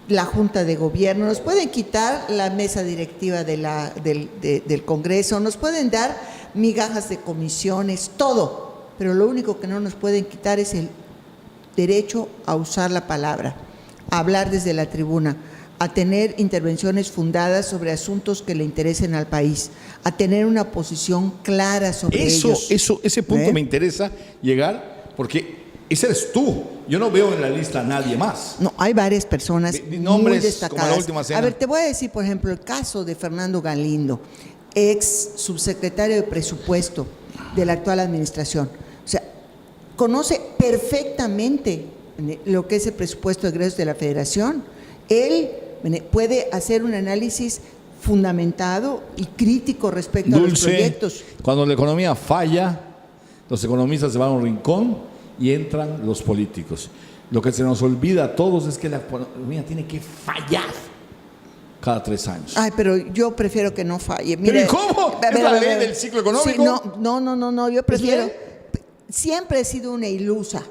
la Junta de Gobierno, nos pueden quitar la mesa directiva del Congreso, nos pueden dar migajas de comisiones, todo, pero lo único que no nos pueden quitar es el derecho a usar la palabra, a hablar desde la tribuna, a tener intervenciones fundadas sobre asuntos que le interesen al país, a tener una posición clara sobre ellos. Ese punto me interesa llegar, porque ese eres tú. Yo no veo en la lista a nadie más. No, hay varias personas muy destacadas. Como la última cena. A ver, te voy a decir, por ejemplo, el caso de Fernando Galindo, ex subsecretario de Presupuesto de la actual administración. O sea, conoce perfectamente lo que es el presupuesto de egresos de la Federación. Él puede hacer un análisis fundamentado y crítico respecto a los proyectos. Cuando la economía falla, Los economistas se van a un rincón y entran los políticos. Lo que se nos olvida a todos es que la economía tiene que fallar cada 3 años. Ay, pero yo prefiero que no falle. ¿Pero y cómo? ¿Es la ley del ciclo económico? Sí, no, yo prefiero. Siempre he sido una ilusa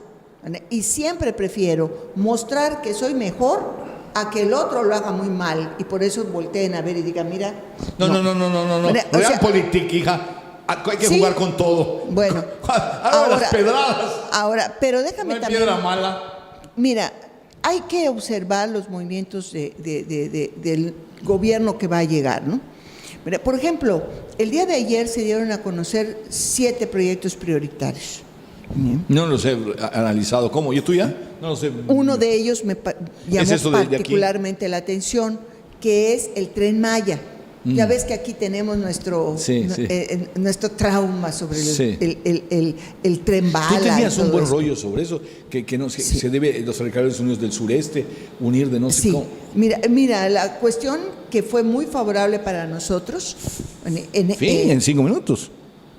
y siempre prefiero mostrar que soy mejor a que el otro lo haga muy mal y por eso volteen a ver y digan, mira. No. Realpolitik, hija. Hay que jugar con todo. Bueno. Ahora las pedradas. Ahora, pero déjame no hay también. Piedra mala. Mira, hay que observar los movimientos del gobierno que va a llegar, ¿no? Mira, por ejemplo, el día de ayer se dieron a conocer 7 proyectos prioritarios. No los he analizado. ¿Cómo? ¿Y tú ya? No lo sé. Uno de ellos me llamó ¿Es particularmente la atención, que es el Tren Maya. Ya ves que aquí tenemos nuestro trauma sobre el tren bala. Tú tenías un buen esto. rollo sobre eso, que se debe los ferrocarriles unidos del sureste unir de no sé cómo. Mira, la cuestión que fue muy favorable para nosotros. En 5 minutos.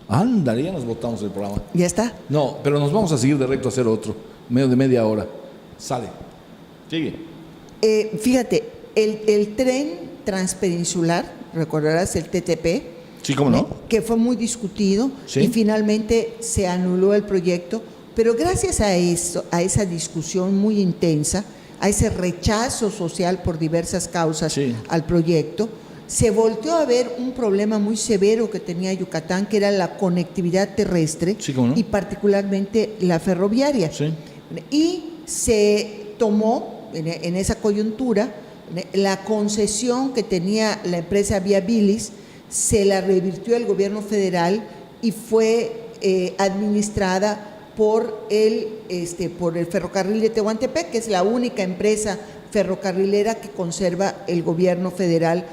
Ándale, ya nos botamos el programa. ¿Ya está? No, pero nos vamos a seguir de recto a hacer otro, medio de media hora. Sale. Sigue. Fíjate, el tren transpeninsular, recordarás el TTP. Sí, ¿cómo no? Que fue muy discutido y finalmente se anuló el proyecto, pero gracias a eso, a esa discusión muy intensa, a ese rechazo social por diversas causas al proyecto, se volteó a ver un problema muy severo que tenía Yucatán, que era la conectividad terrestre y particularmente la ferroviaria. Y se tomó en esa coyuntura la concesión que tenía la empresa Vía Bilis, se la revirtió el gobierno federal y fue administrada por el ferrocarril de Tehuantepec, que es la única empresa ferrocarrilera que conserva el gobierno federal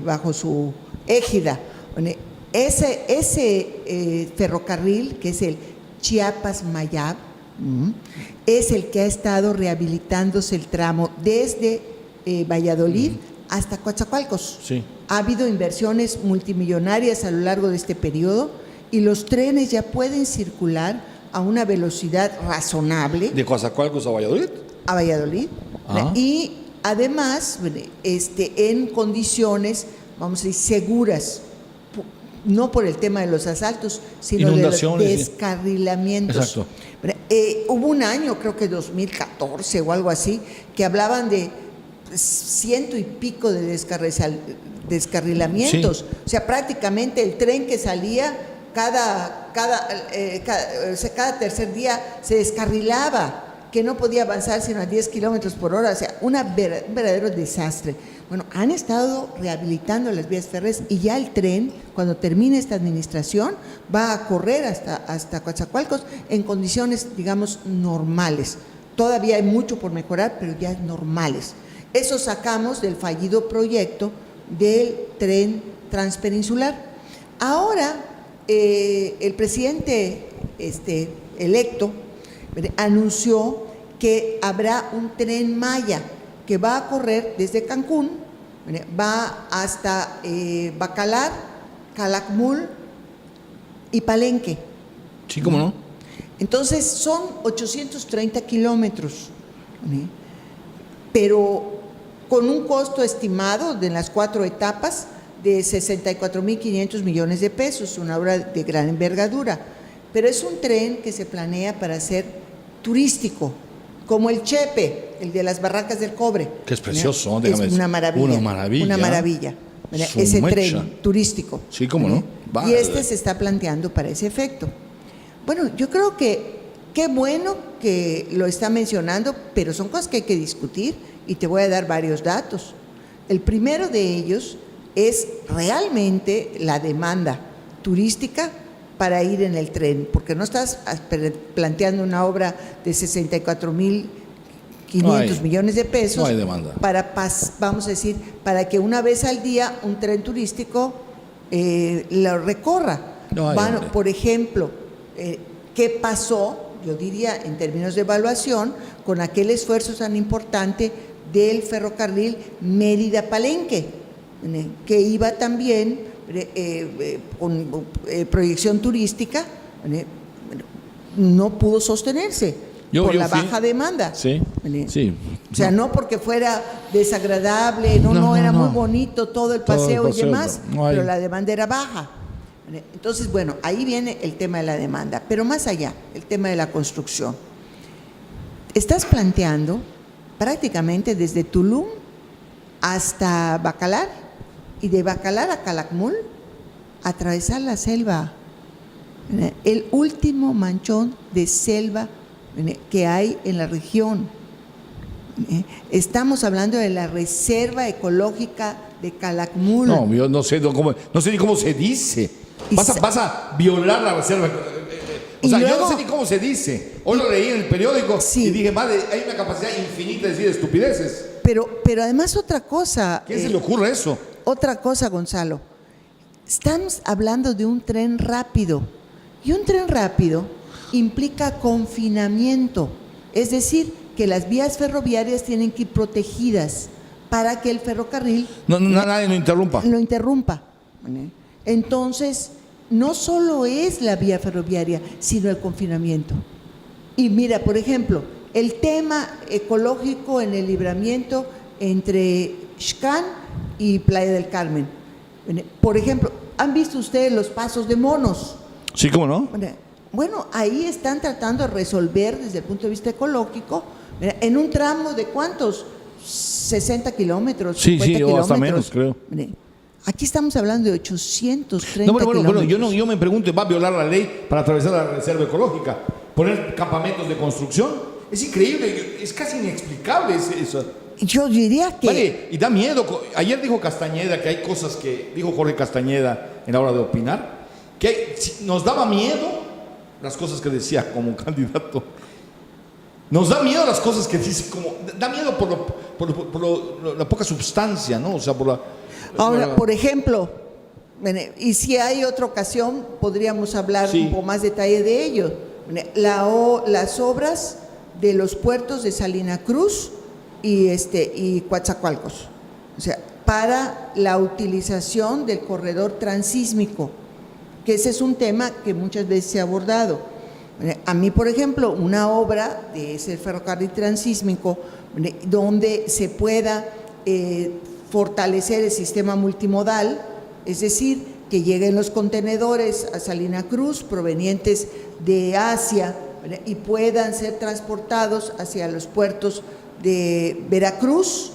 bajo su égida. Ese ferrocarril, que es el Chiapas-Mayab, es el que ha estado rehabilitándose el tramo desde Valladolid hasta Coatzacoalcos. Ha habido inversiones multimillonarias a lo largo de este periodo y los trenes ya pueden circular a una velocidad razonable. ¿De Coatzacoalcos a Valladolid? A Valladolid. Y además, en condiciones, vamos a decir, seguras, no por el tema de los asaltos, sino de los descarrilamientos. Exacto. Hubo un año, creo que 2014 o algo así, que hablaban de 100 y pico de descarrilamientos. O sea, prácticamente el tren que salía cada tercer día se descarrilaba, que no podía avanzar sino a 10 kilómetros por hora. O sea, un verdadero desastre. Bueno, han estado rehabilitando las vías férreas y ya el tren, cuando termine esta administración, va a correr hasta Coatzacoalcos en condiciones, digamos, normales. Todavía hay mucho por mejorar, pero ya normales. Eso sacamos del fallido proyecto del tren transpeninsular. Ahora, el presidente electo anunció que habrá un tren Maya que va a correr desde Cancún, va hasta Bacalar, Calakmul y Palenque. Sí, ¿cómo no? Entonces son 830 kilómetros, pero con un costo estimado de las 4 etapas de 64.500 millones de pesos, una obra de gran envergadura. Pero es un tren que se planea para ser turístico, como el Chepe, el de las Barrancas del Cobre. Que es precioso, es una maravilla. Una maravilla. Ese tren turístico. Sí, cómo no. Y se está planteando para ese efecto. Bueno, yo creo que qué bueno que lo está mencionando, pero son cosas que hay que discutir y te voy a dar varios datos. El primero de ellos es realmente la demanda turística para ir en el tren, porque no estás planteando una obra de 64.500 millones de pesos. No hay demanda. Vamos a decir, para que una vez al día un tren turístico lo recorra. Por ejemplo, ¿qué pasó? Yo diría, en términos de evaluación, con aquel esfuerzo tan importante del ferrocarril Mérida-Palenque, que iba también con proyección turística no pudo sostenerse por la baja demanda. Sí, sí. O sea, no porque fuera desagradable, no, era muy bonito todo el paseo y demás, pero la demanda era baja. Entonces, bueno, ahí viene el tema de la demanda, pero más allá, el tema de la construcción. Estás planteando prácticamente desde Tulum hasta Bacalar y de Bacalar a Calakmul atravesar la selva, el último manchón de selva que hay en la región. Estamos hablando de la Reserva Ecológica de Calakmul. No, yo no sé ni cómo se dice. Vas a violar la reserva. O sea, yo no sé ni cómo se dice. Hoy lo leí en el periódico y dije, madre, hay una capacidad infinita de decir estupideces. Pero además otra cosa. ¿Quién se le ocurre eso? Otra cosa, Gonzalo. Estamos hablando de un tren rápido. Y un tren rápido implica confinamiento. Es decir, que las vías ferroviarias tienen que ir protegidas para que el ferrocarril nadie lo interrumpa. Entonces, no solo es la vía ferroviaria, sino el confinamiento. Y mira, por ejemplo, el tema ecológico en el libramiento entre Xcán y Playa del Carmen. Por ejemplo, ¿han visto ustedes los pasos de monos? Sí, ¿cómo no? Bueno, ahí están tratando de resolver desde el punto de vista ecológico, en un tramo de ¿cuántos? 60 kilómetros, 50 kilómetros. O hasta menos, creo. Aquí estamos hablando de 830 kilómetros. Bueno, yo me pregunto, ¿va a violar la ley para atravesar la reserva ecológica? ¿Poner campamentos de construcción? Es increíble, es casi inexplicable eso. Yo diría que... Vale, y da miedo. Ayer dijo Castañeda que hay cosas que... Dijo Jorge Castañeda en la hora de opinar, que nos daba miedo las cosas que decía como candidato. Nos da miedo las cosas que dice como... Da miedo por la poca sustancia, ¿no? O sea, por la... Ahora, por ejemplo, y si hay otra ocasión, podríamos hablar un poco más detalle de ello. Las obras de los puertos de Salina Cruz y Coatzacoalcos, o sea, para la utilización del corredor transísmico, que ese es un tema que muchas veces se ha abordado. A mí, por ejemplo, una obra de ese ferrocarril transísmico donde se pueda fortalecer el sistema multimodal, es decir, que lleguen los contenedores a Salina Cruz provenientes de Asia y puedan ser transportados hacia los puertos de Veracruz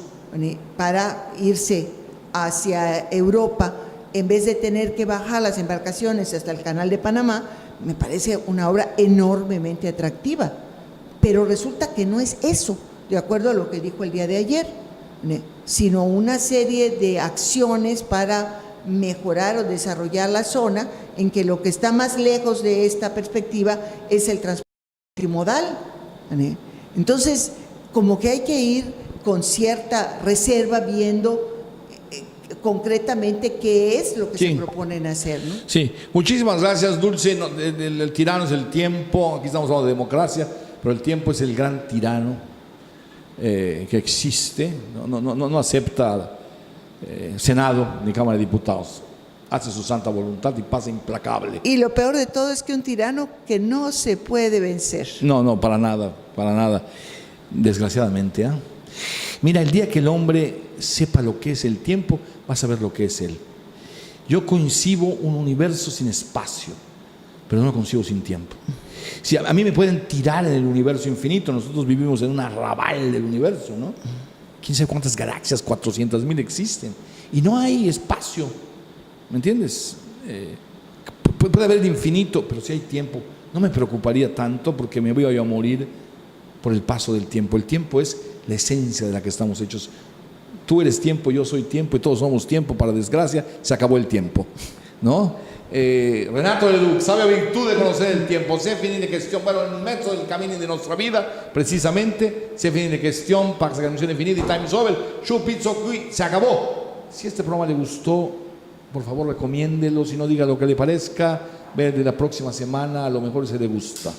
para irse hacia Europa, en vez de tener que bajar las embarcaciones hasta el Canal de Panamá. Me parece una obra enormemente atractiva, pero resulta que no es eso, de acuerdo a lo que dijo el día de ayer, sino una serie de acciones para mejorar o desarrollar la zona, en que lo que está más lejos de esta perspectiva es el transporte trimodal. Entonces, como que hay que ir con cierta reserva viendo concretamente qué es lo que se proponen hacer, ¿no? Sí, muchísimas gracias, Dulce. El tirano es el tiempo. Aquí estamos hablando de democracia, pero el tiempo es el gran tirano que existe. No acepta Senado ni Cámara de Diputados. Hace su santa voluntad y pasa implacable. Y lo peor de todo es que un tirano que no se puede vencer. No, para nada. Desgraciadamente, ¿eh? Mira, el día que el hombre sepa lo que es el tiempo, va a saber lo que es él. Yo concibo un universo sin espacio, pero no lo concibo sin tiempo. Si a mí me pueden tirar en el universo infinito, nosotros vivimos en un arrabal del universo, ¿no? Quién sabe cuántas galaxias, 400,000 existen, y no hay espacio, ¿me entiendes? Puede haber el infinito, pero si hay tiempo, no me preocuparía tanto, porque me voy a morir por el paso del tiempo. El tiempo es la esencia de la que estamos hechos. Tú eres tiempo, yo soy tiempo y todos somos tiempo. Para desgracia, se acabó el tiempo, ¿no? Renato Leduc, sabe a virtud de conocer el tiempo. Se finit de cuestión, bueno, en mezzo del camino de nuestra vida, precisamente, se finit de cuestión, para que se canción infinita y time is over. Yo pizzo qui, se acabó. Si este programa le gustó, por favor recomiéndelo. Si no, diga lo que le parezca. Ve de la próxima semana, a lo mejor se le gusta.